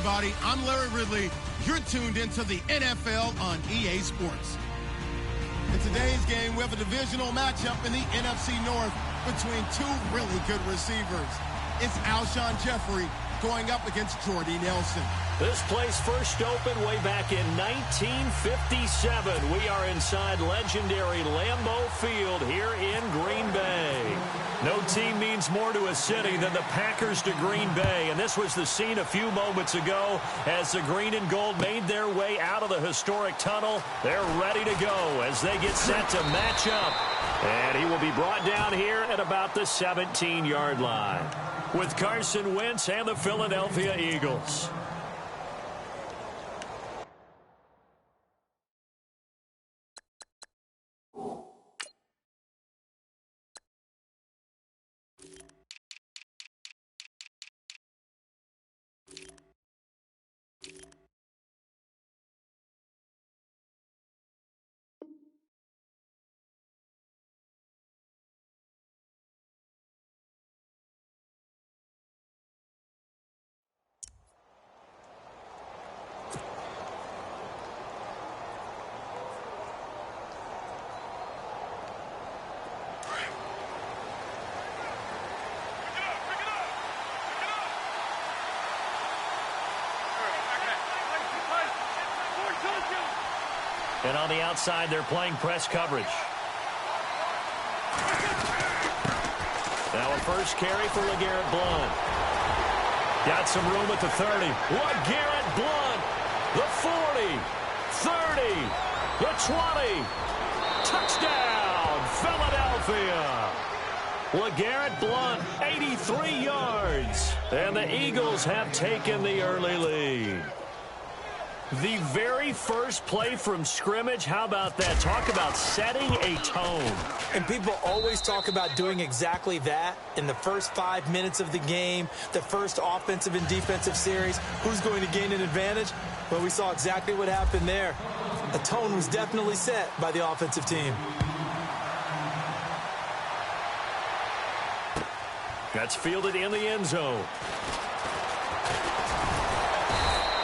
everybody. I'm Larry Ridley. You're tuned into the NFL on EA Sports. In today's game, we have a divisional matchup in the NFC North between two really good receivers. It's Alshon Jeffrey going up against Jordy Nelson. This place first opened way back in 1957. We are inside legendary Lambeau Field here in Green Bay. No team means more to a city than the Packers to Green Bay, and this was the scene a few moments ago as the green and gold made their way out of the historic tunnel. They're ready to go as they get set to match up, and he will be brought down here at about the 17-yard line with Carson Wentz and the Philadelphia Eagles. And on the outside, they're playing press coverage. Now a first carry for LeGarrette Blount. Got some room at the 30. LeGarrette Blount, the 40, 30, the 20. Touchdown, Philadelphia. LeGarrette Blount, 83 yards. And the Eagles have taken the early lead. The very first play from scrimmage, how about that? Talk about setting a tone. And people always talk about doing exactly that in the first 5 minutes of the game, the first offensive and defensive series. Who's going to gain an advantage? Well, we saw exactly what happened there. The tone was definitely set by the offensive team. That's fielded in the end zone.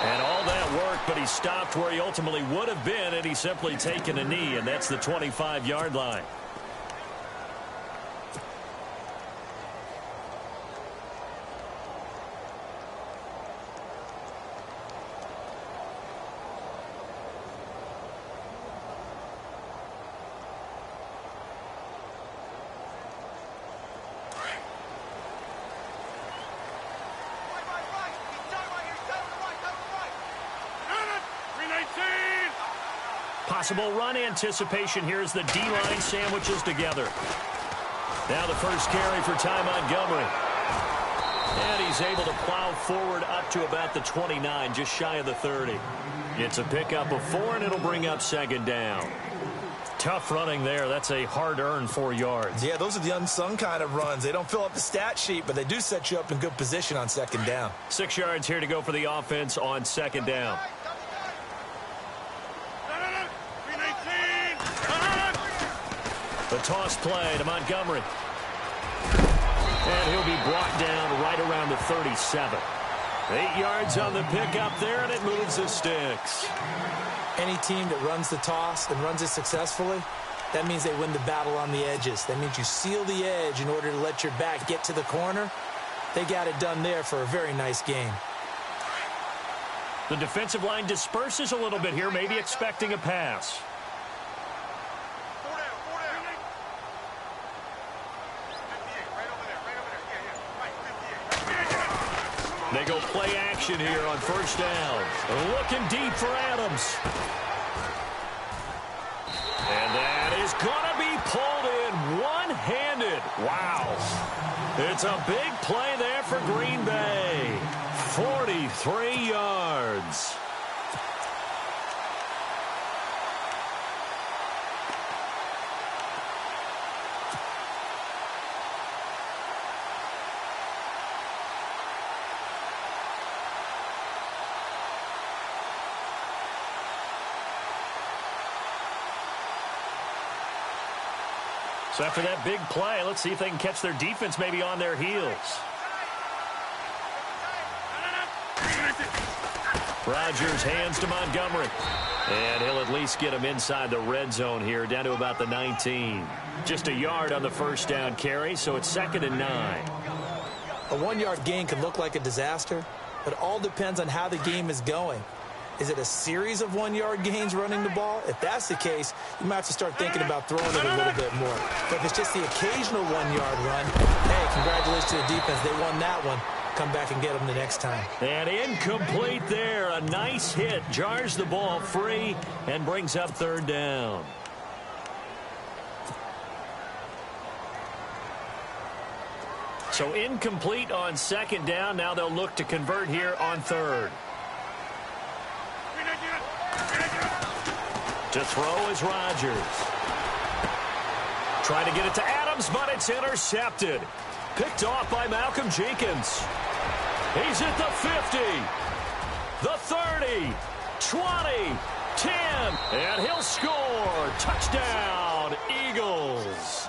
And all that work, but he stopped where he ultimately would have been had he simply taken a knee, and that's the 25-yard line. Possible run anticipation here as the D-line sandwiches together. Now the first carry for Ty Montgomery. And he's able to plow forward up to about the 29, just shy of the 30. It's a pickup of 4, and it'll bring up second down. Tough running there. That's a hard-earned 4 yards. Yeah, those are the unsung kind of runs. They don't fill up the stat sheet, but they do set you up in good position on second down. 6 yards here to go for the offense on second down. The toss play to Montgomery. And he'll be brought down right around the 37. 8 yards on the pickup there, and it moves the sticks. Any team that runs the toss and runs it successfully, that means they win the battle on the edges. That means you seal the edge in order to let your back get to the corner. They got it done there for a very nice game. The defensive line disperses a little bit here, maybe expecting a pass. They go play action here on first down. Looking deep for Adams. And that is going to be pulled in one-handed. Wow. It's a big play there for Green Bay. 43 yards. So after that big play, let's see if they can catch their defense maybe on their heels. Rodgers hands to Montgomery. And he'll at least get him inside the red zone here, down to about the 19. Just a yard on the first down carry, so it's 2nd and 9. A 1-yard gain can look like a disaster, but it all depends on how the game is going. Is it a series of 1-yard gains running the ball? If that's the case, you might have to start thinking about throwing it a little bit more. But if it's just the occasional 1-yard run, hey, congratulations to the defense. They won that one. Come back and get them the next time. And incomplete there. A nice hit. Jars the ball free and brings up 3rd down. So incomplete on 2nd down. Now they'll look to convert here on 3rd. To throw is Rodgers. Trying to get it to Adams, but it's intercepted. Picked off by Malcolm Jenkins. He's at the 50, the 30, 20, 10, and he'll score. Touchdown, Eagles.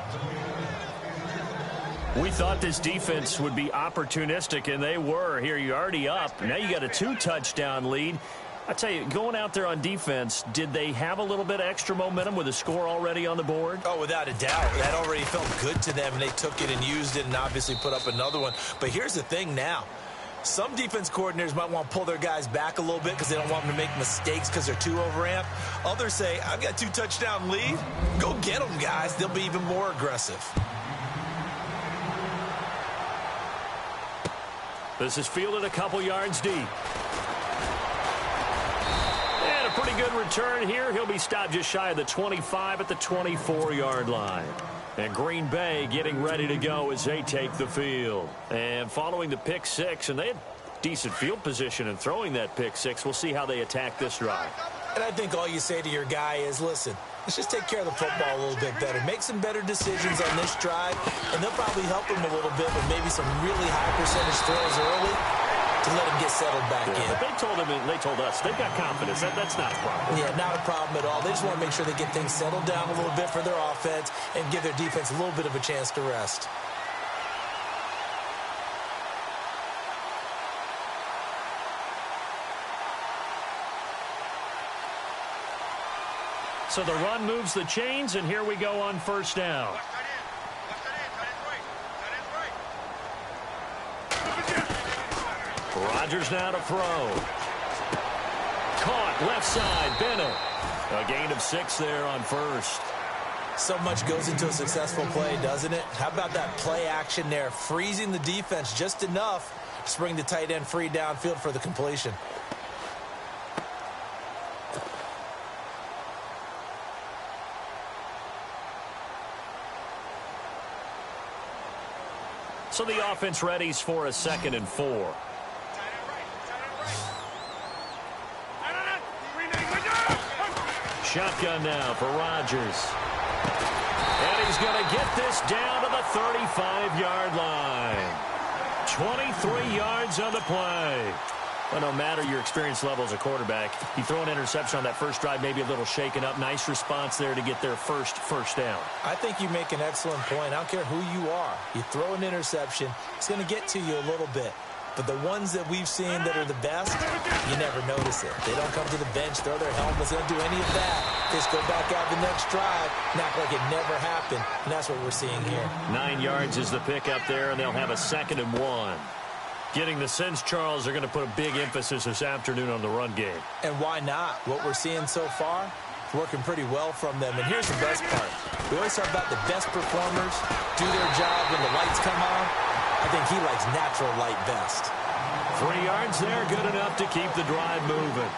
We thought this defense would be opportunistic, and they were. Here, you're already up. Now you got a 2-touchdown lead. I tell you, going out there on defense, did they have a little bit of extra momentum with a score already on the board? Oh, without a doubt. That already felt good to them, and they took it and used it and obviously put up another one. But here's the thing now. Some defense coordinators might want to pull their guys back a little bit because they don't want them to make mistakes because they're too overamped. Others say, I've got a 2-touchdown lead. Go get them, guys. They'll be even more aggressive. This is fielded a couple yards deep. Pretty good return here. He'll be stopped just shy of the 25 at the 24-yard line. And Green Bay getting ready to go as they take the field. And following the pick six, and they had decent field position in throwing that pick six. We'll see how they attack this drive. And I think all you say to your guy is, listen, let's just take care of the football a little bit better. Make some better decisions on this drive, and they'll probably help him a little bit with maybe some really high percentage throws early to let him get settled back in. But they told him, and they told us, they've got confidence. That's not a problem. Yeah, not a problem at all. They just want to make sure they get things settled down a little bit for their offense and give their defense a little bit of a chance to rest. So the run moves the chains, and here we go on 1st down. Rodgers now to throw. Caught left side, Bennett. A gain of 6 there on 1st. So much goes into a successful play, doesn't it? How about that play action there, freezing the defense just enough to bring the tight end free downfield for the completion. So the offense readies for a 2nd and 4. Shotgun now for Rodgers. And he's going to get this down to the 35-yard line. 23 yards on the play. Well, no matter your experience level as a quarterback, you throw an interception on that first drive, maybe a little shaken up. Nice response there to get their first down. I think you make an excellent point. I don't care who you are. You throw an interception, it's going to get to you a little bit. But the ones that we've seen that are the best, you never notice it. They don't come to the bench, throw their helmets, they don't do any of that. They just go back out the next drive and act like it never happened. And that's what we're seeing here. 9 yards is the pickup there, and they'll have a 2nd and 1. Getting the sense, Charles, they're going to put a big emphasis this afternoon on the run game. And why not? What we're seeing so far, working pretty well from them. And here's the best part. We always talk about the best performers do their job when the lights come on. I think he likes natural light best. 3 yards there, good enough to keep the drive moving.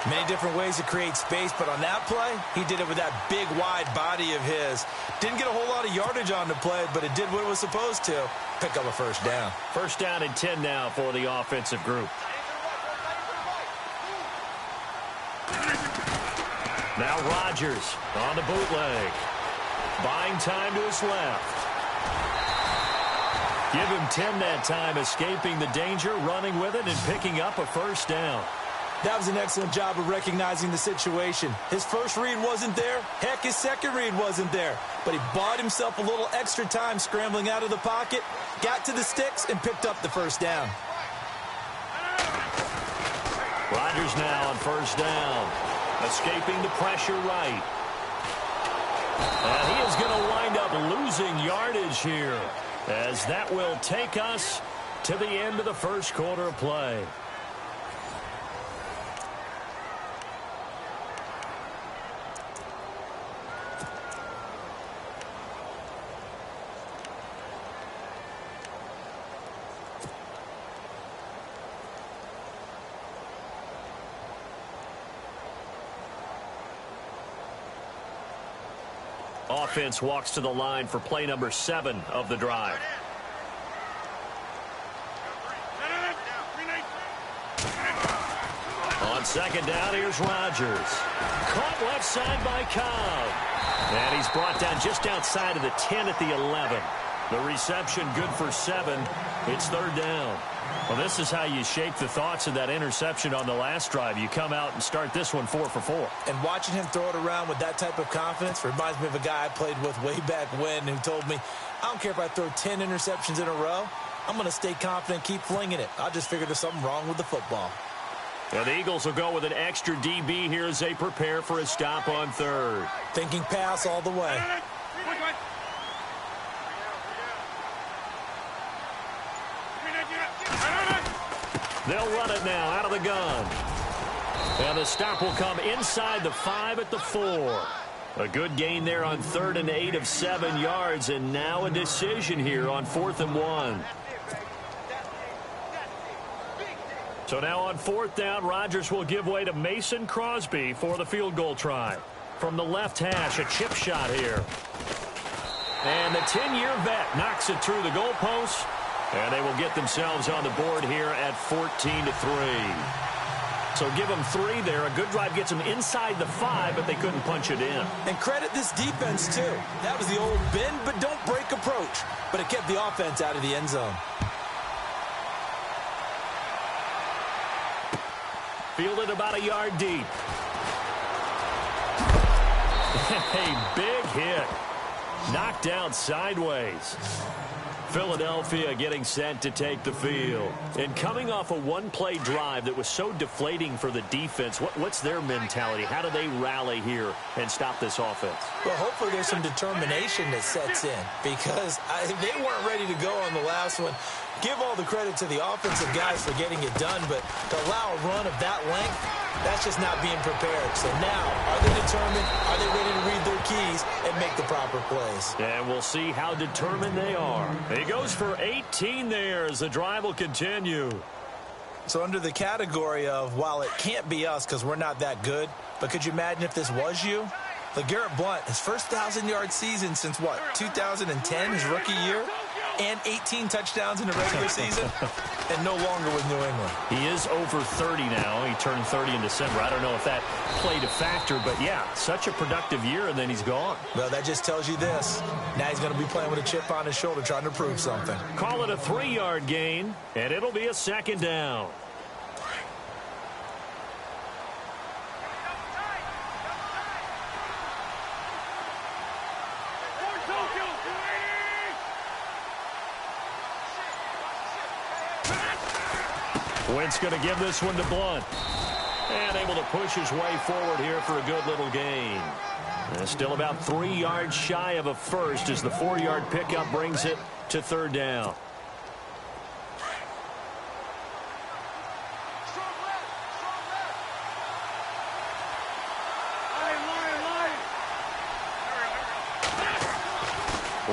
Many different ways to create space, but on that play, he did it with that big, wide body of his. Didn't get a whole lot of yardage on the play, but it did what it was supposed to. Pick up a 1st down. 1st down and 10 now for the offensive group. Now Rodgers on the bootleg. Buying time to his left. Give him 10 that time, escaping the danger, running with it, and picking up a 1st down. That was an excellent job of recognizing the situation. His first read wasn't there. Heck, his second read wasn't there. But he bought himself a little extra time scrambling out of the pocket, got to the sticks, and picked up the 1st down. Rodgers now on first down. Escaping the pressure right. And he is going to wind up losing yardage here, as that will take us to the end of the first quarter of play. Offense walks to the line for play number 7 of the drive. On second down, here's Rodgers. Caught left side by Cobb. And he's brought down just outside of the 10 at the 11. The reception good for 7. It's third down. Well, this is how you shake the thoughts of that interception on the last drive. You come out and start this one 4 for 4. And watching him throw it around with that type of confidence reminds me of a guy I played with way back when who told me, I don't care if I throw 10 interceptions in a row. I'm going to stay confident, keep flinging it. I just figured there's something wrong with the football. And the Eagles will go with an extra DB here as they prepare for a stop on third. Thinking pass all the way. They'll run it now out of the gun. And the stop will come inside the 5 at the 4. A good gain there on 3rd and 8 of 7 yards. And now a decision here on 4th and 1. So now on 4th down, Rodgers will give way to Mason Crosby for the field goal try. From the left hash, a chip shot here. And the 10-year vet knocks it through the goalpost. And they will get themselves on the board here at 14-3. So give them 3 there. A good drive gets them inside the 5, but they couldn't punch it in. And credit this defense, too. That was the old bend but don't break approach. But it kept the offense out of the end zone. Fielded about a yard deep. A big hit. Knocked down sideways. Philadelphia getting set to take the field. And coming off a one-play drive that was so deflating for the defense, what's their mentality? How do they rally here and stop this offense? Well, hopefully there's some determination that sets in, because they weren't ready to go on the last one. Give all the credit to the offensive guys for getting it done, but to allow a run of that length, that's just not being prepared. So now, are they determined? Are they ready to read their keys and make the proper plays? And we'll see how determined they are. He goes for 18 there as the drive will continue. So under the category of, while it can't be us because we're not that good, but could you imagine if this was you? LeGarrette Blount, his first 1,000-yard season since, what, 2010, his rookie year? And 18 touchdowns in the regular season, and no longer with New England. He is over 30 now. He turned 30 in December. I don't know if that played a factor, but yeah, such a productive year, and then he's gone. Well, that just tells you this. Now he's going to be playing with a chip on his shoulder trying to prove something. Call it a 3-yard gain, and it'll be a second down. Wentz going to give this one to Blount. And able to push his way forward here for a good little gain. And still about 3 yards shy of a first as the 4-yard pickup brings it to third down.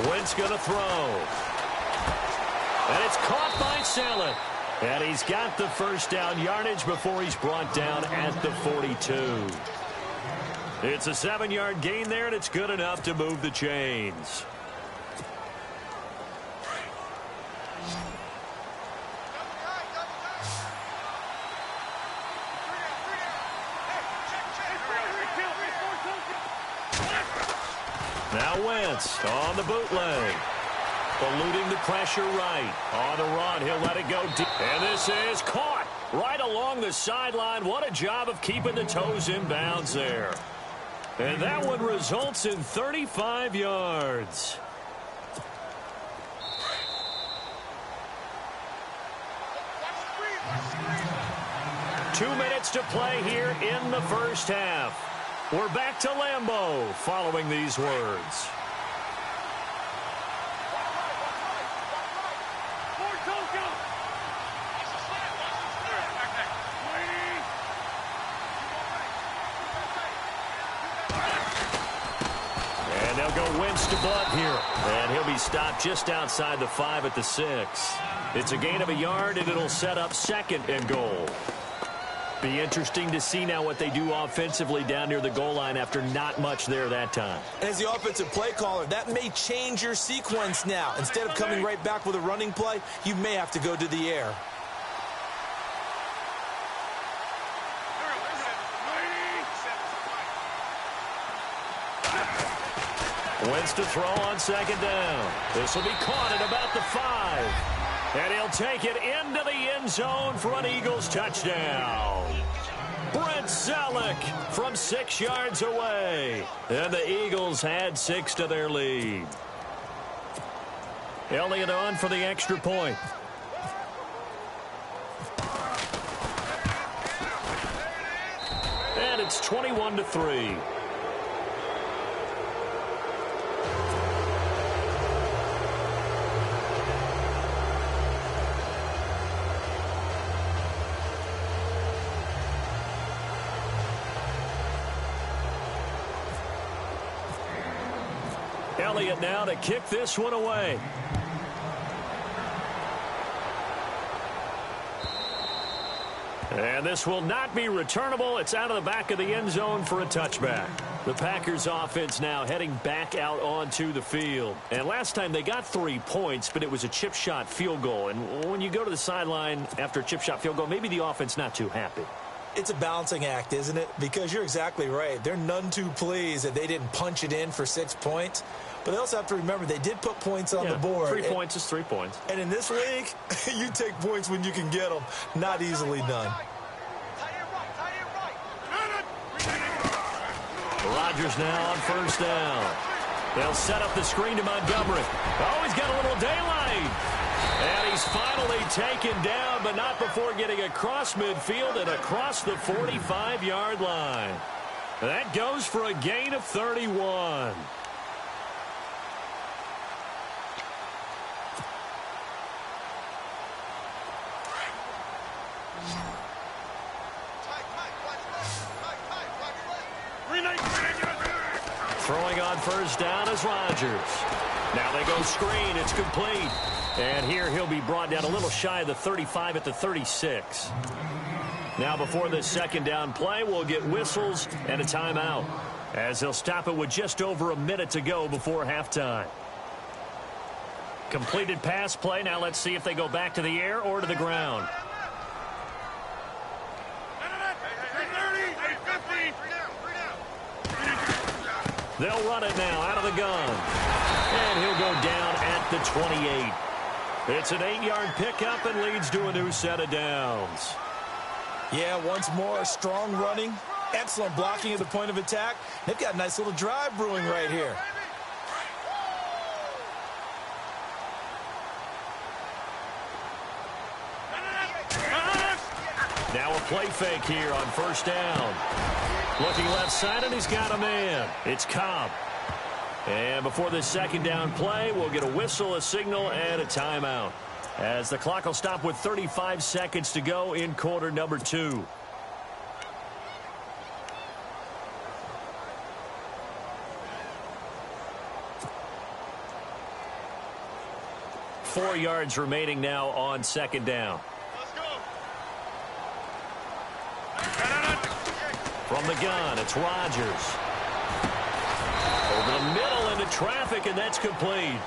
Wentz going to throw. And it's caught by Saleh. And he's got the first down yardage before he's brought down at the 42. It's a 7-yard gain there, and it's good enough to move the chains. Now Wentz on the bootleg. Eluding the pressure right. On the run, he'll let it go deep. And this is caught right along the sideline. What a job of keeping the toes in bounds there. And that one results in 35 yards. 2 minutes to play here in the first half. We're back to Lambeau following these words. And they'll go Wentz to Blunt here. And he'll be stopped just outside the 5 at the 6. It's a gain of a yard, and it'll set up 2nd and goal. Be interesting to see now what they do offensively down near the goal line after not much there that time. And as the offensive play caller, that may change your sequence now. Instead of coming right back with a running play, you may have to go to the air. Wentz to throw on 2nd down. This will be caught at about the 5. And he'll take it into the end zone for an Eagles touchdown. Brent Zellick from 6 yards away. And the Eagles had 6 to their lead. Elliott on for the extra point. And it's 21-3. Elliott now to kick this one away. And this will not be returnable. It's out of the back of the end zone for a touchback. The Packers offense now heading back out onto the field. And last time they got 3 points, but it was a chip shot field goal. And when you go to the sideline after a chip shot field goal, maybe the offense not too happy. It's a balancing act, isn't it? Because you're exactly right. They're none too pleased that they didn't punch it in for 6 points. But they also have to remember they did put points on the board. 3 points is 3 points. And in this league, you take points when you can get them. Not easily done. Rodgers now on 1st down. They'll set up the screen to Montgomery. Oh, he's got a little daylight. And he's finally taken down, but not before getting across midfield and across the 45-yard line. That goes for a gain of 31. Throwing on 1st down is Rodgers. Now they go screen. It's complete. And here he'll be brought down a little shy of the 35 at the 36. Now before this 2nd down play, we'll get whistles and a timeout, as he'll stop it with just over a minute to go before halftime. Completed pass play. Now let's see if they go back to the air or to the ground. They'll run it now out of the gun. And he'll go down at the 28. It's an 8-yard pickup and leads to a new set of downs. Yeah, once more, strong running, excellent blocking at the point of attack. They've got a nice little drive brewing right here. Now a play fake here on 1st down. Looking left side, and he's got a man. It's Cobb. And before this 2nd down play, we'll get a whistle, a signal, and a timeout, as the clock will stop with 35 seconds to go in quarter number 2. Four yards remaining now on 2nd down. From the gun, it's Rodgers. Over the middle into traffic, and that's complete.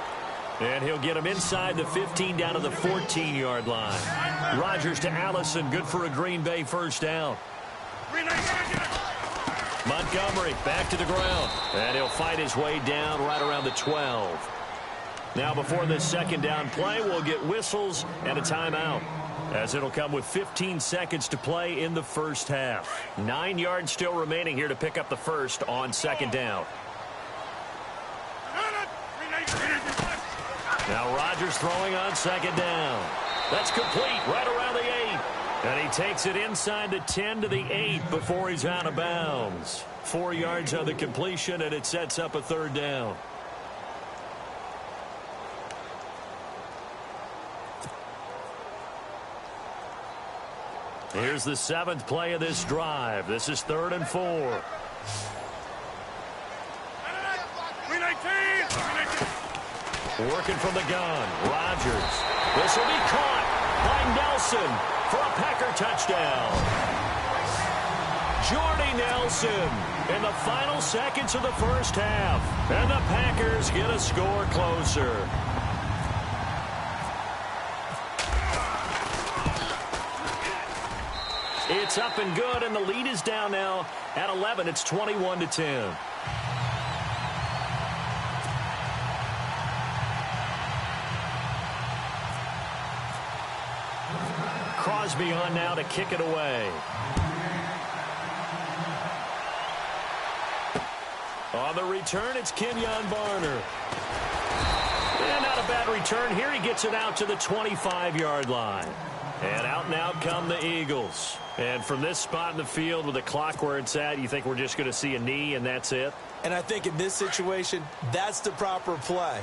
And he'll get him inside the 15 down to the 14-yard line. Rodgers to Allison, good for a Green Bay 1st down. Montgomery back to the ground. And he'll fight his way down right around the 12. Now before this 2nd down play, we'll get whistles and a timeout, as it'll come with 15 seconds to play in the first half. 9 yards still remaining here to pick up the first on 2nd down. Now Rodgers throwing on 2nd down. That's complete right around the 8. And he takes it inside the 10 to the 8 before he's out of bounds. 4 yards on the completion, and it sets up a third down. Here's the 7th play of this drive. This is 3rd and 4. Working from the gun. Rodgers. This will be caught by Nelson for a Packer touchdown. Jordy Nelson in the final seconds of the first half. And the Packers get a score closer. It's up and good, and the lead is down now at 11. It's 21-10. Crosby on now to kick it away. On the return, it's Kenyon Barner. And not a bad return here. He gets it out to the 25-yard line. And out and out come the Eagles. And from this spot in the field with the clock where it's at, you think we're just going to see a knee and that's it? And I think in this situation, that's the proper play.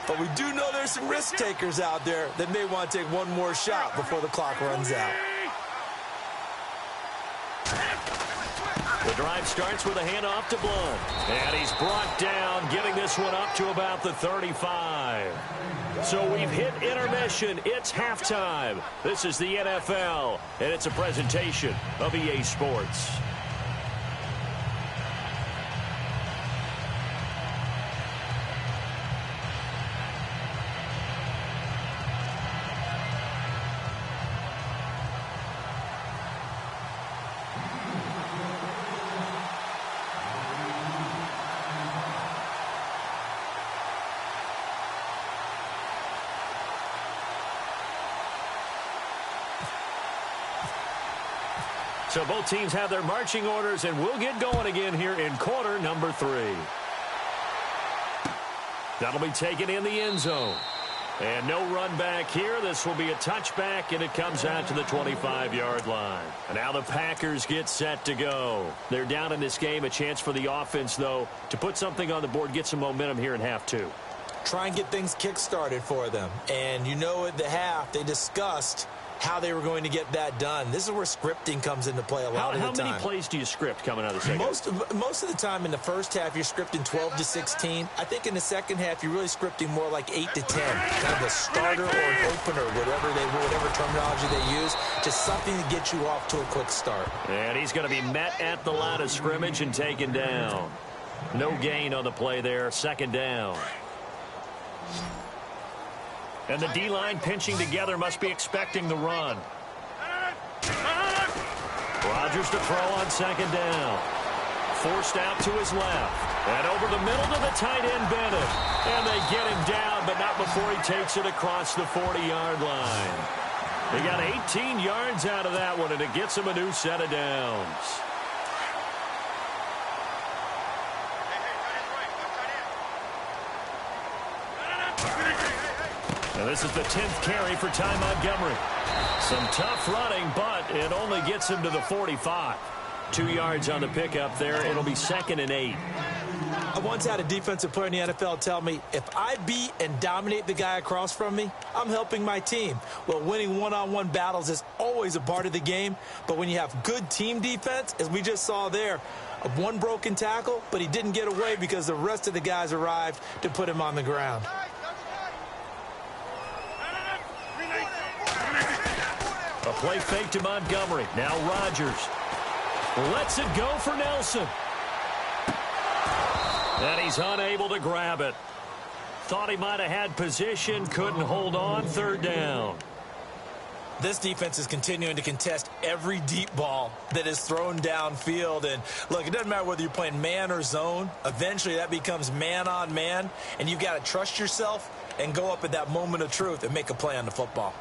But we do know there's some risk takers out there that may want to take one more shot before the clock runs out. The drive starts with a handoff to Blunt. And he's brought down, getting this one up to about the 35. So we've hit intermission. It's halftime. This is the NFL, and it's a presentation of EA Sports. So both teams have their marching orders, and we'll get going again here in quarter number 3. That'll be taken in the end zone. And no run back here. This will be a touchback, and it comes out to the 25-yard line. And now the Packers get set to go. They're down in this game. A chance for the offense, though, to put something on the board, get some momentum here in half 2. Try and get things kick-started for them. And you know at the half, they discussed how they were going to get that done. This is where scripting comes into play a lot of the time. How many plays do you script coming out of the second? Most of the time in the first half, you're scripting 12 to 16. I think in the second half, you're really scripting more like 8 to 10. Kind of a starter or an opener, whatever terminology they use, just something to get you off to a quick start. And he's going to be met at the line of scrimmage and taken down. No gain on the play there. 2nd down. And the D-line pinching together, must be expecting the run. Rodgers to throw on 2nd down. Forced out to his left. And over the middle to the tight end, Bennett. And they get him down, but not before he takes it across the 40-yard line. They got 18 yards out of that one, and it gets him a new set of downs. And this is the 10th carry for Ty Montgomery. Some tough running, but it only gets him to the 45. 2 yards on the pickup there. It'll be 2nd and 8. I once had a defensive player in the NFL tell me, if I beat and dominate the guy across from me, I'm helping my team. Well, winning one-on-one battles is always a part of the game, but when you have good team defense, as we just saw there, one broken tackle, but he didn't get away because the rest of the guys arrived to put him on the ground. A play fake to Montgomery. Now Rodgers lets it go for Nelson. And he's unable to grab it. Thought he might have had position, couldn't hold on. 3rd down. This defense is continuing to contest every deep ball that is thrown downfield. And look, it doesn't matter whether you're playing man or zone. Eventually that becomes man on man. And you've got to trust yourself and go up at that moment of truth and make a play on the football.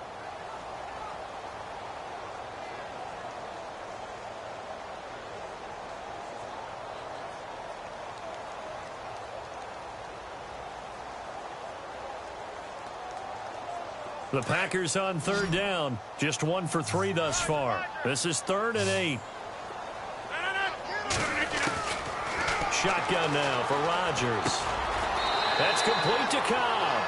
The Packers on third down. Just 1 for 3 thus far. This is 3rd and 8. Shotgun now for Rodgers. That's complete to Cobb.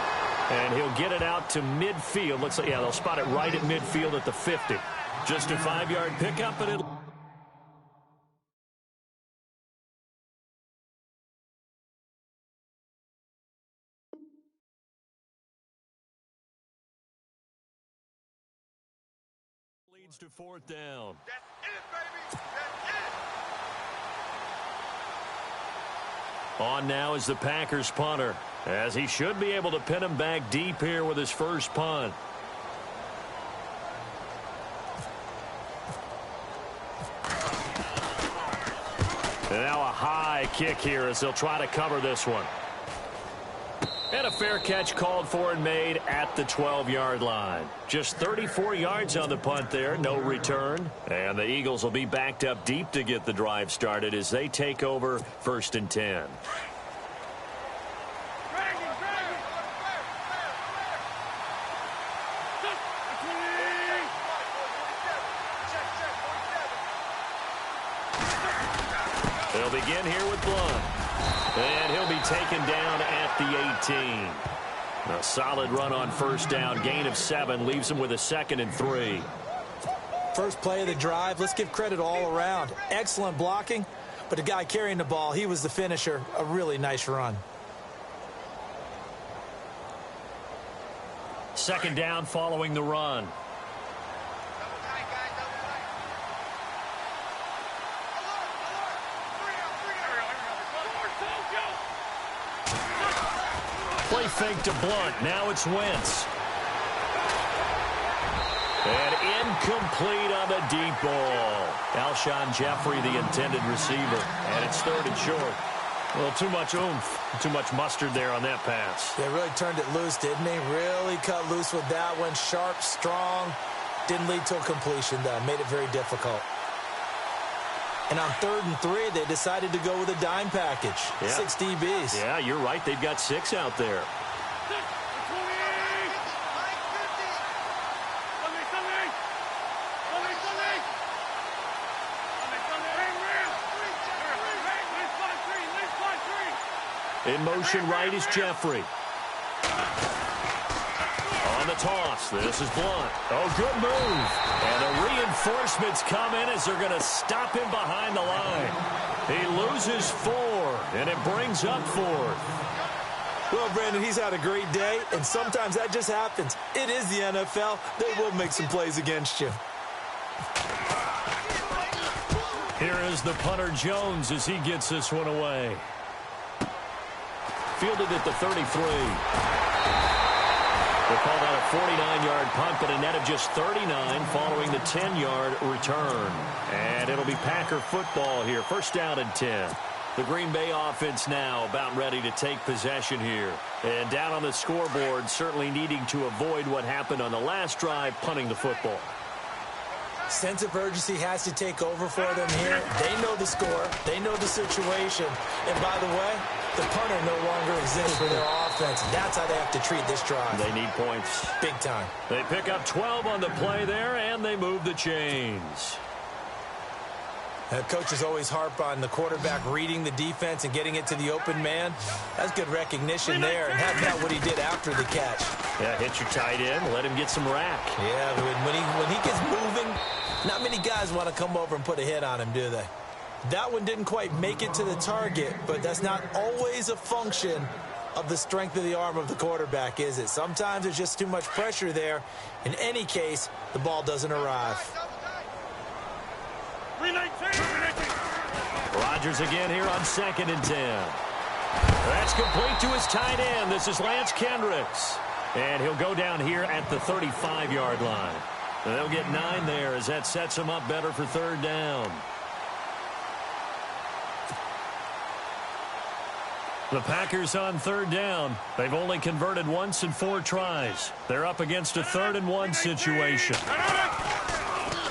And he'll get it out to midfield. Looks like, yeah, they'll spot it right at midfield at the 50. Just a 5-yard pickup, and it'll... leads to 4th down. That's it, baby. That's it. On now is the Packers punter, as he should be able to pin him back deep here with his first punt. And now a high kick here as they'll try to cover this one. And a fair catch called for and made at the 12-yard line. Just 34 yards on the punt there, no return. And the Eagles will be backed up deep to get the drive started as they take over 1st and 10. They'll begin here with Blunt. And he'll be taken down at the 18. A solid run on 1st down. Gain of 7 leaves him with a 2nd and 3. First play of the drive, let's give credit all around. Excellent blocking, but the guy carrying the ball, he was the finisher. A really nice run. 2nd down following the run. Play fake to Blunt. Now it's Wentz. And incomplete on the deep ball. Alshon Jeffrey, the intended receiver. And it's 3rd and short. Well, too much oomph, too much mustard there on that pass. Yeah, really turned it loose, didn't he? Really cut loose with that one. Sharp, strong. Didn't lead to a completion, though. Made it very difficult. And on 3rd and 3, they decided to go with a dime package. Yeah. 6 DBs. Yeah, you're right. They've got 6 out there. In motion right is Jeffrey. On the toss, this is Blunt. Oh, good move. And the reinforcements come in as they're going to stop him behind the line. He loses 4, and it brings up 4th. Well, Brandon, he's had a great day, and sometimes that just happens. It is the NFL. They will make some plays against you. Here is the punter Jones as he gets this one away. Fielded at the 33. They call that a 49-yard punt, but a net of just 39 following the 10-yard return. And it'll be Packer football here. 1st down and 10. The Green Bay offense now about ready to take possession here. And down on the scoreboard, certainly needing to avoid what happened on the last drive, punting the football. Sense of urgency has to take over for them here. They know the score. They know the situation. And by the way, the punter no longer exists for their offense. That's how they have to treat this drive. They need points. Big time. They pick up 12 on the play there, and they move the chains. Coaches always harp on the quarterback reading the defense and getting it to the open man. That's good recognition there. And how about what he did after the catch? Yeah, hit your tight end, let him get some rack. Yeah, when he gets moving, not many guys want to come over and put a hit on him, do they? That one didn't quite make it to the target, but that's not always a function of the strength of the arm of the quarterback, is it? Sometimes there's just too much pressure there. In any case, the ball doesn't arrive. Rodgers again here on 2nd and 10. That's complete to his tight end. This is Lance Kendricks. And he'll go down here at the 35-yard line. And they'll get 9 there as that sets him up better for 3rd down. The Packers on 3rd down. They've only converted once in 4 tries. They're up against a 3rd and 1 situation.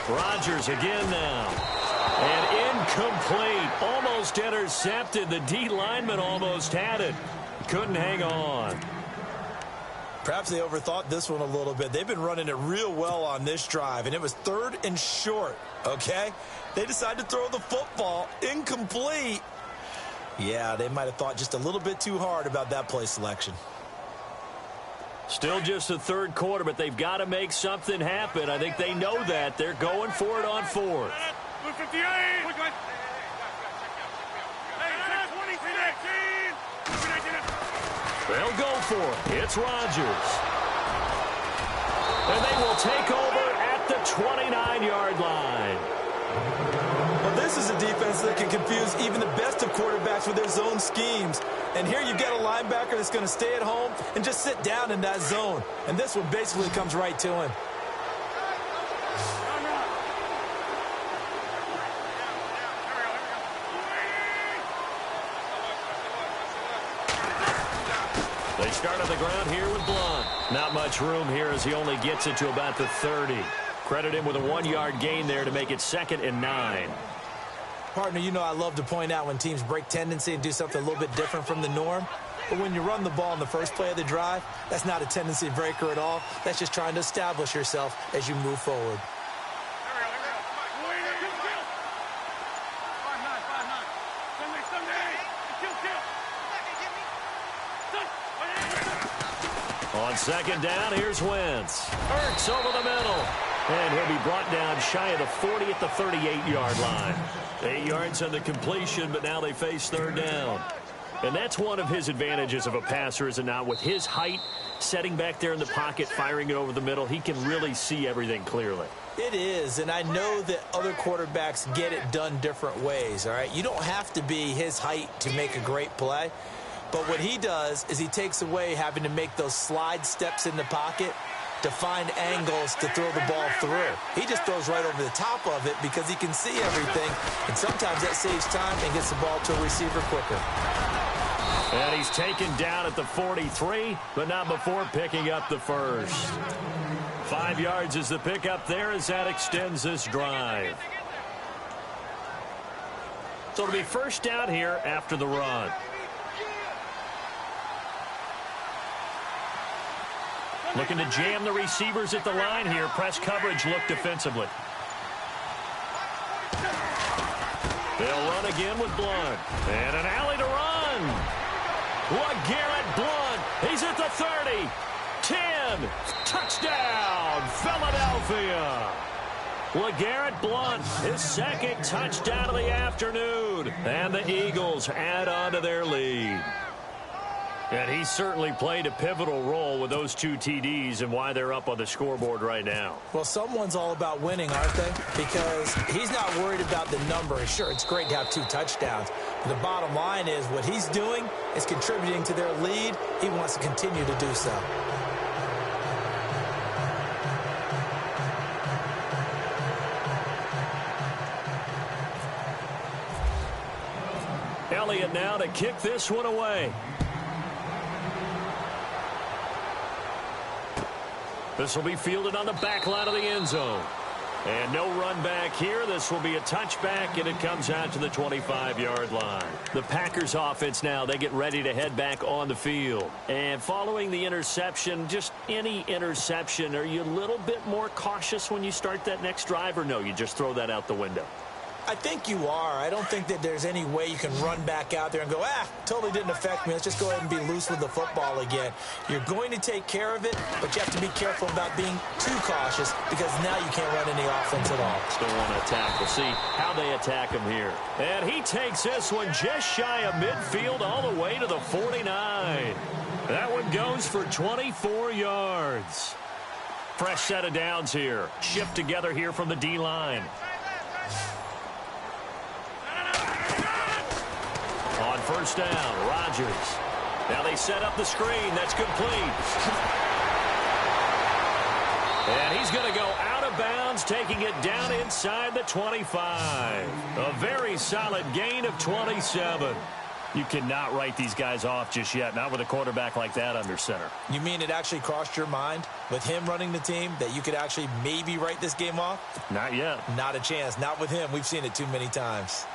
Rodgers again now. And incomplete. Almost intercepted. The D lineman almost had it. Couldn't hang on. Perhaps they overthought this one a little bit. They've been running it real well on this drive, and it was 3rd and short, okay? They decided to throw the football incomplete. Yeah, they might have thought just a little bit too hard about that play selection. Still just the 3rd quarter, but they've got to make something happen. I think they know that. They're going for it on 4th. They'll go for it. It's Rodgers. And they will take over at the 29-yard line. Well, this is a defense that can confuse even the best of quarterbacks with their zone schemes. And here you've got a linebacker that's going to stay at home and just sit down in that zone. And this one basically comes right to him. They start on the ground here with Blunt. Not much room here as he only gets it to about the 30. Credit him with a 1-yard gain there to make it 2nd and 9. Partner, you know I love to point out when teams break tendency and do something a little bit different from the norm. But when you run the ball in the first play of the drive, that's not a tendency breaker at all. That's just trying to establish yourself as you move forward. On 2nd down, here's Wentz. Ertz over the middle. And he'll be brought down shy of the 40 at the 38-yard line. 8 yards on the completion, but now they face 3rd down. And that's one of his advantages of a passer, is it not? With his height, setting back there in the pocket, firing it over the middle, he can really see everything clearly. It is, and I know that other quarterbacks get it done different ways, all right? You don't have to be his height to make a great play. But what he does is he takes away having to make those slide steps in the pocket to find angles to throw the ball through. He just throws right over the top of it because he can see everything, and sometimes that saves time and gets the ball to a receiver quicker. And he's taken down at the 43, but not before picking up the first. 5 yards is the pickup there as that extends this drive. So it'll be 1st down here after the run. Looking to jam the receivers at the line here. Press coverage look defensively. They'll run again with Blunt. And an alley to run. LeGarrette Blunt. He's at the 30. 10. Touchdown, Philadelphia. LeGarrette Blunt, his 2nd touchdown of the afternoon. And the Eagles add on to their lead. And he certainly played a pivotal role with those 2 TDs and why they're up on the scoreboard right now. Well, someone's all about winning, aren't they? Because he's not worried about the number. Sure, it's great to have 2 touchdowns. But the bottom line is what he's doing is contributing to their lead. He wants to continue to do so. Elliott now to kick this one away. This will be fielded on the back line of the end zone. And no run back here. This will be a touchback, and it comes out to the 25-yard line. The Packers offense now, they get ready to head back on the field. And following the interception, just any interception, are you a little bit more cautious when you start that next drive, or no, you just throw that out the window? I think you are. I don't think that there's any way you can run back out there and go, totally didn't affect me. Let's just go ahead and be loose with the football again. You're going to take care of it, but you have to be careful about being too cautious because now you can't run any offense at all. Still want to attack. We'll see how they attack him here. And he takes this one just shy of midfield all the way to the 49. That one goes for 24 yards. Fresh set of downs here. Shift together here from the D-line. On 1st down, Rodgers. Now they set up the screen. That's complete. And he's going to go out of bounds, taking it down inside the 25. A very solid gain of 27. You cannot write these guys off just yet, not with a quarterback like that under center. You mean it actually crossed your mind with him running the team that you could actually maybe write this game off? Not yet. Not a chance. Not with him. We've seen it too many times.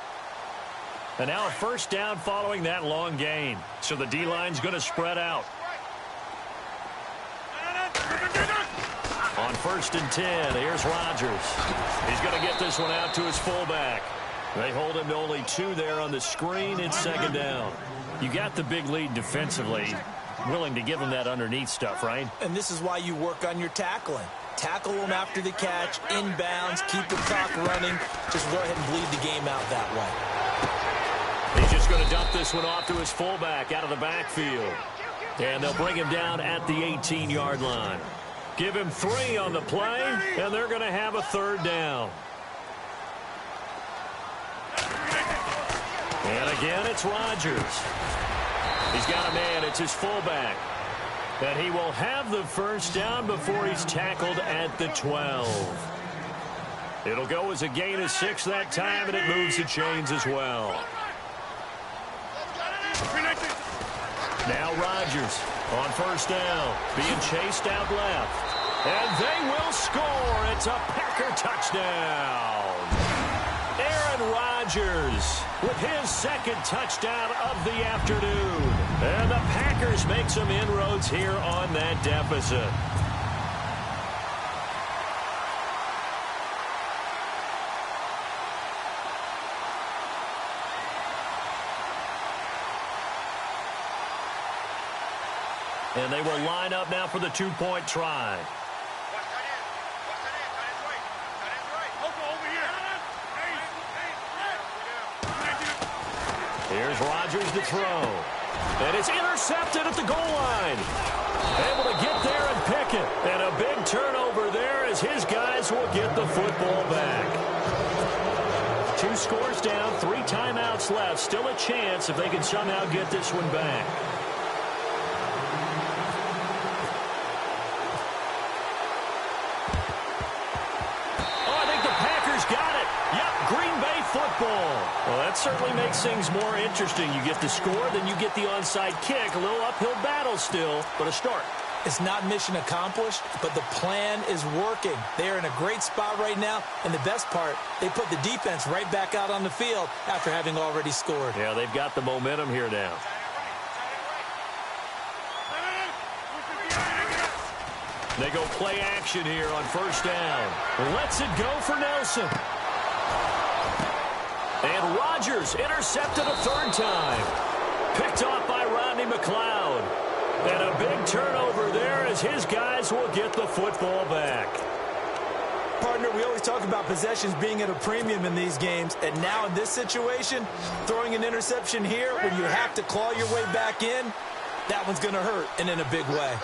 And now a 1st down following that long gain. So the D-line's going to spread out. On 1st and 10, here's Rodgers. He's going to get this one out to his fullback. They hold him to only 2 there on the screen. It's 2nd down. You got the big lead defensively. Willing to give him that underneath stuff, right? And this is why you work on your tackling. Tackle them after the catch, inbounds, keep the clock running. Just go ahead and bleed the game out that way. He's just going to dump this one off to his fullback out of the backfield. And they'll bring him down at the 18-yard line. Give him 3 on the play, and they're going to have a 3rd down. And again, it's Rodgers. He's got a man. It's his fullback. And he will have the 1st down before he's tackled at the 12. It'll go as a gain of 6 that time, and it moves the chains as well. Now Rodgers on 1st down, being chased out left. And they will score. It's a Packer touchdown. Aaron Rodgers with his 2nd touchdown of the afternoon. And the Packers make some inroads here on that deficit. And they will line up now for the 2-point try. Here's Rodgers to throw. And it's intercepted at the goal line. Able to get there and pick it. And a big turnover there as his guys will get the football back. 2 scores down, 3 timeouts left. Still a chance if they can somehow get this one back. Well, that certainly makes things more interesting. You get the score, then you get the onside kick. A little uphill battle still, but a start. It's not mission accomplished, but the plan is working. They're in a great spot right now, and the best part, they put the defense right back out on the field after having already scored. Yeah, they've got the momentum here now. They go play action here on 1st down. Lets it go for Nelson. And Rodgers intercepted a 3rd time. Picked off by Rodney McLeod. And a big turnover there as his guys will get the football back. Partner, we always talk about possessions being at a premium in these games. And now in this situation, throwing an interception here when you have to claw your way back in, that one's going to hurt, and in a big way.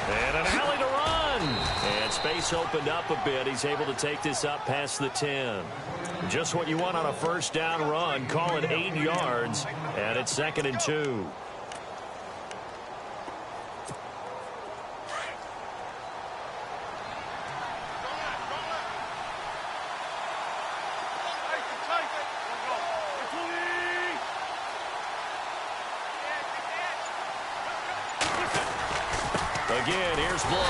And an alley to run. And space opened up a bit. He's able to take this up past the 10. Just what you want on a 1st down run. Call it 8 yards. And it's 2nd and 2. Again, here's Blow.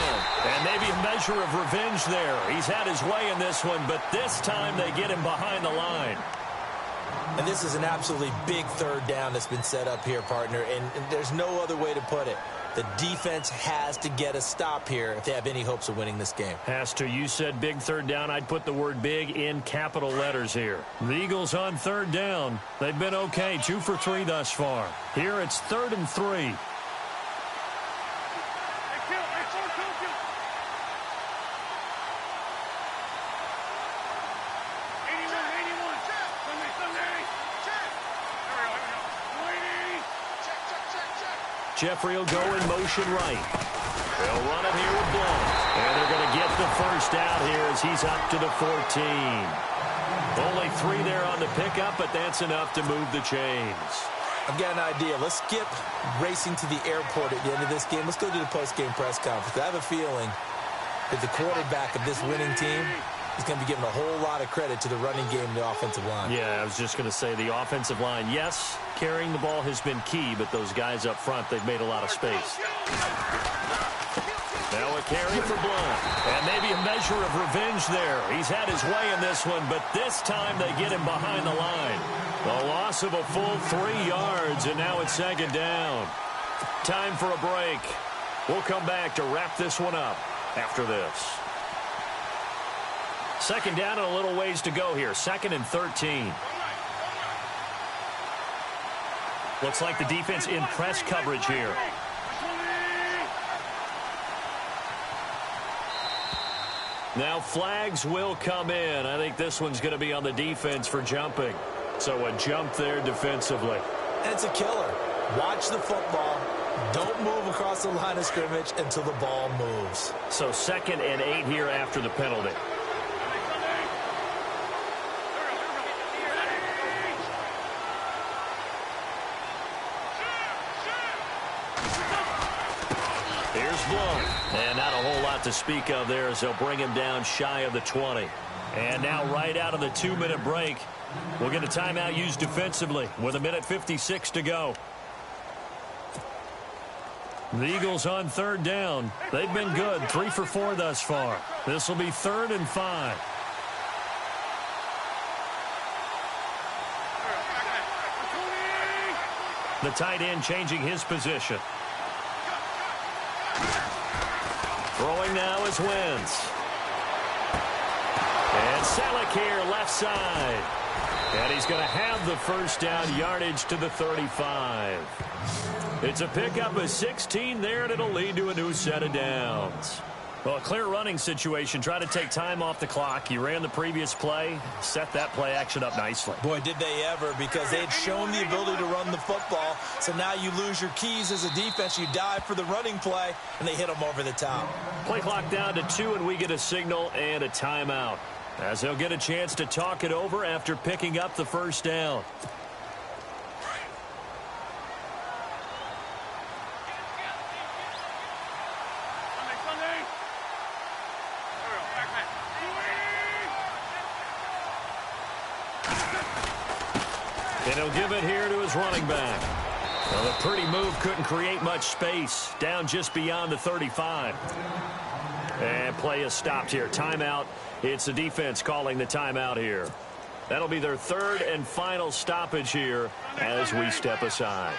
And maybe a measure of revenge there. He's had his way in this one, but this time they get him behind the line. And this is an absolutely big 3rd down that's been set up here, partner, and there's no other way to put it. The defense has to get a stop here if they have any hopes of winning this game. Has to. You said big 3rd down. I'd put the word big in capital letters here. The Eagles on 3rd down. They've been okay, 2 for 3 thus far. Here it's 3rd and 3. Jeffrey will go in motion right. They'll run it here with Blount. And they're going to get the 1st out here as he's up to the 14. Only 3 there on the pickup, but that's enough to move the chains. I've got an idea. Let's skip racing to the airport at the end of this game. Let's go to the post-game press conference. I have a feeling that the quarterback of this winning team is going to be given a whole lot of credit to the running game and the offensive line. Yeah, I was just going to say the offensive line, yes, carrying the ball has been key, but those guys up front, they've made a lot of space. Now a carry for Blunt. And maybe a measure of revenge there. He's had his way in this one, but this time they get him behind the line. A loss of a full 3 yards, and now it's second down. Time for a break. We'll come back to wrap this one up after this. Second down and a little ways to go here. 2nd and 13. Looks like the defense in press coverage here. Now flags will come in. I think this one's going to be on the defense for jumping. So a jump there defensively. And it's a killer. Watch the football. Don't move across the line of scrimmage until the ball moves. So 2nd and 8 here after the penalty. Here's Blunt. And not a whole lot to speak of there as they'll bring him down shy of the 20. And now right out of the 2-minute break, we'll get a timeout used defensively with 1:56 to go. The Eagles on 3rd down. They've been good, 3 for 4 thus far. This will be 3rd and 5. The tight end changing his position. Throwing now is Wentz. And Selleck here left side. And he's going to have the first down, yardage to the 35. It's a pickup of 16 there, and it'll lead to a new set of downs. Well, a clear running situation. Try to take time off the clock. You ran the previous play, set that play action up nicely. Boy, did they ever, because they'd shown the ability to run the football. So now you lose your keys as a defense. You dive for the running play, and they hit them over the top. Play clock down to 2, and we get a signal and a timeout, as they'll get a chance to talk it over after picking up the first down. And he'll give it here to his running back. Well, a pretty move couldn't create much space. Down just beyond the 35. And play is stopped here. Timeout. It's the defense calling the timeout here. That'll be their 3rd and final stoppage here as we step aside.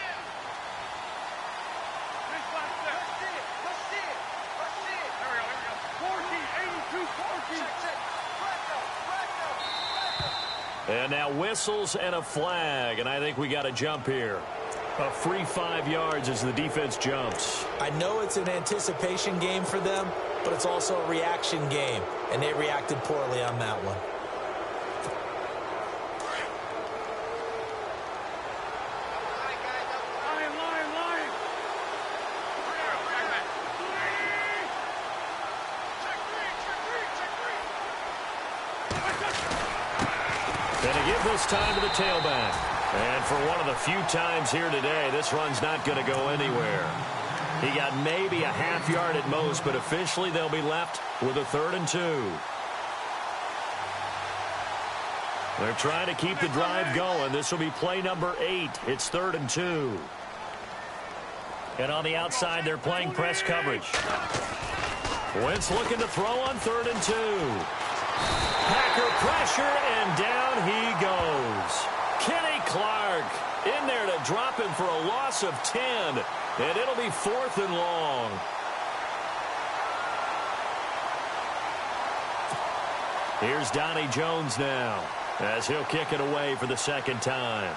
And now whistles and a flag, and I think we got a jump here. A free 5 yards as the defense jumps. I know it's an anticipation game for them, but it's also a reaction game, and they reacted poorly on that one. And to give this time to the tailback. And for one of the few times here today, this run's not going to go anywhere. He got maybe a half yard at most, but officially they'll be left with a 3rd and 2. They're trying to keep the drive going. This will be play number 8. It's 3rd and 2. And on the outside, they're playing press coverage. Wentz looking to throw on 3rd and 2. Packer pressure, and down he goes. Kenny Clark in there to drop him for a loss of 10. And it'll be 4th and long. Here's Donnie Jones now, as he'll kick it away for the 2nd time.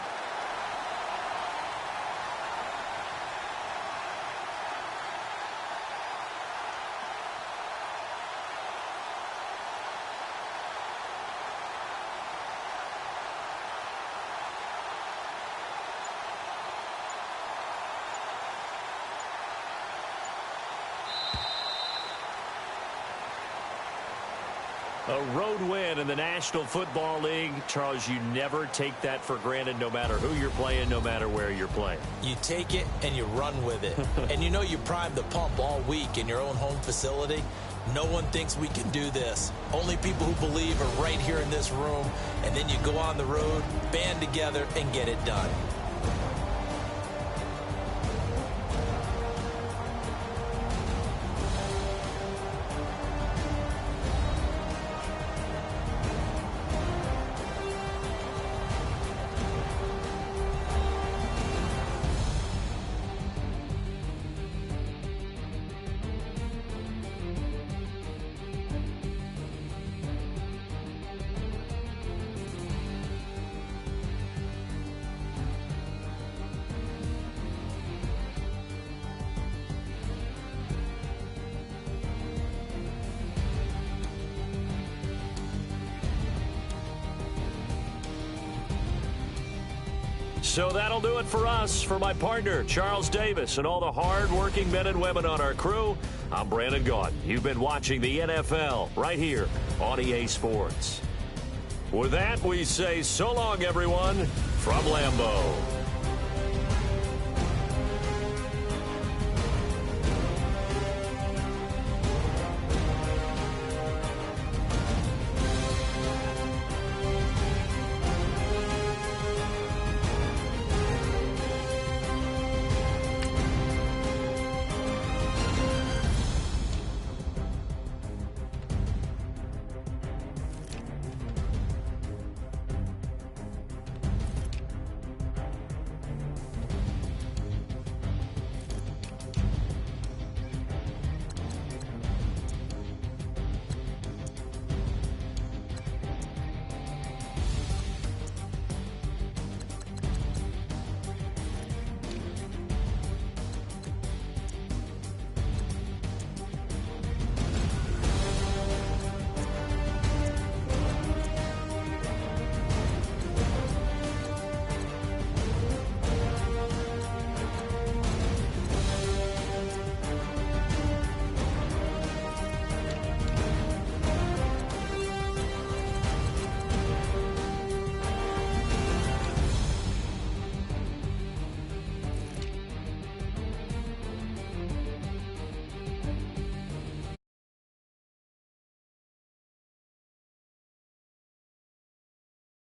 A road win in the National Football League. Charles, you never take that for granted, no matter who you're playing, no matter where you're playing. You take it and you run with it. And you know you primed the pump all week in your own home facility. No one thinks we can do this. Only people who believe are right here in this room. And then you go on the road, band together, and get it done. So that'll do it for us. For my partner, Charles Davis, and all the hard-working men and women on our crew, I'm Brandon Gaudin. You've been watching the NFL right here on EA Sports. With that, we say so long, everyone, from Lambeau.